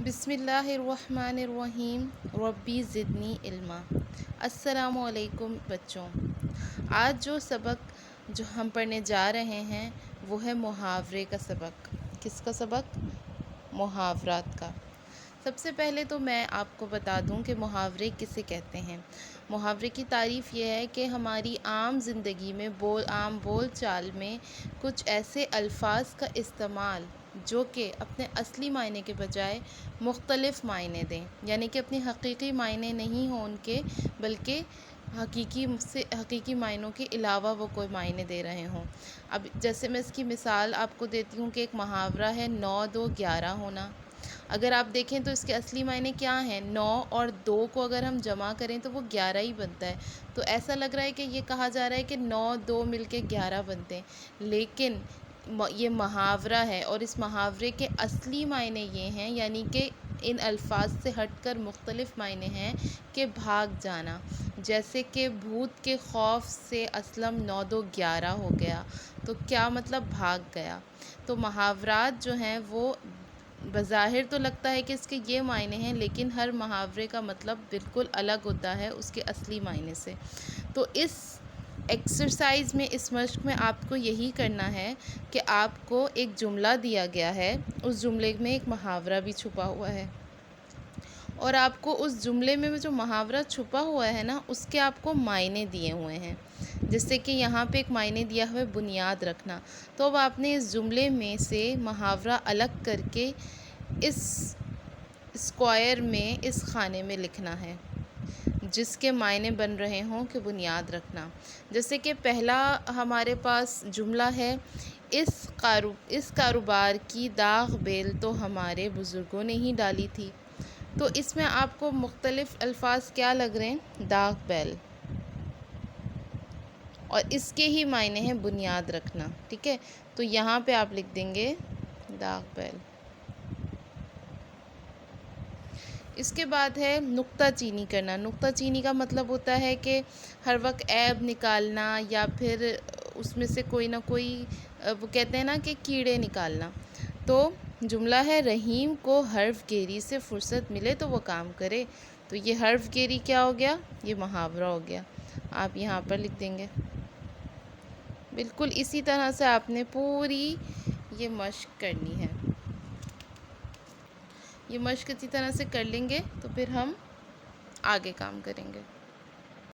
بسم اللہ الرحمن الرحیم ربی زدنی علما۔ السلام علیکم بچوں، آج جو سبق ہم پڑھنے جا رہے ہیں وہ ہے محاورے کا سبق۔ کس کا سبق؟ محاورات کا۔ سب سے پہلے تو میں آپ کو بتا دوں کہ محاورے کسے کہتے ہیں۔ محاورے کی تعریف یہ ہے کہ ہماری عام زندگی میں عام بول چال میں کچھ ایسے الفاظ کا استعمال جو کہ اپنے اصلی معنی کے بجائے مختلف معنی دیں، یعنی کہ اپنے حقیقی معنی نہیں ہوں ان کے، بلکہ حقیقی معنوں کے علاوہ وہ کوئی معنی دے رہے ہوں۔ اب جیسے میں اس کی مثال آپ کو دیتی ہوں کہ ایک محاورہ ہے 9 2 11 ہونا۔ اگر آپ دیکھیں تو اس کے اصلی معنی کیا ہیں؟ 9 اور 2 کو اگر ہم جمع کریں تو وہ 11 ہی بنتا ہے۔ تو ایسا لگ رہا ہے کہ یہ کہا جا رہا ہے کہ 9 2 مل کے 11 بنتے ہیں، لیکن یہ محاورہ ہے اور اس محاورے کے اصلی معنی یہ ہیں، یعنی کہ ان الفاظ سے ہٹ کر مختلف معنی ہیں کہ بھاگ جانا۔ جیسے کہ بھوت کے خوف سے اسلم 9 2 11 ہو گیا، تو کیا مطلب؟ بھاگ گیا۔ تو محاورات جو ہیں وہ بظاہر تو لگتا ہے کہ اس کے یہ معنی ہیں، لیکن ہر محاورے کا مطلب بالکل الگ ہوتا ہے اس کے اصلی معنی سے۔ تو اس ایکسرسائز میں، اس مشق میں آپ کو یہی کرنا ہے کہ آپ کو ایک جملہ دیا گیا ہے، اس جملے میں ایک محاورہ بھی چھپا ہوا ہے، اور آپ کو اس جملے میں جو محاورہ چھپا ہوا ہے نا، اس کے آپ کو معنی دیے ہوئے ہیں۔ جیسے کہ یہاں پہ ایک معنی دیا ہوا ہے بنیاد رکھنا، تو اب آپ نے اس جملے میں سے محاورہ الگ کر کے اس اسکوائر میں، اس خانے میں لکھنا ہے جس کے معنی بن رہے ہوں کہ بنیاد رکھنا۔ جیسے کہ پہلا ہمارے پاس جملہ ہے، اس کاروبار کی داغ بیل تو ہمارے بزرگوں نے ہی ڈالی تھی۔ تو اس میں آپ کو مختلف الفاظ کیا لگ رہے ہیں؟ داغ بیل، اور اس کے ہی معنی ہیں بنیاد رکھنا، ٹھیک ہے؟ تو یہاں پہ آپ لکھ دیں گے داغ بیل۔ اس کے بعد ہے نکتہ چینی کرنا۔ نکتہ چینی کا مطلب ہوتا ہے کہ ہر وقت عیب نکالنا، یا پھر اس میں سے کوئی نہ کوئی، وہ کہتے ہیں نا کہ کیڑے نکالنا۔ تو جملہ ہے، رحیم کو حرف گیری سے فرصت ملے تو وہ کام کرے۔ تو یہ حرف گیری کیا ہو گیا؟ یہ محاورہ ہو گیا۔ آپ یہاں پر لکھ دیں گے۔ بالکل اسی طرح سے آپ نے پوری یہ مشق کرنی ہے۔ یہ مشق اسی طرح سے کر لیں گے تو پھر ہم آگے کام کریں گے۔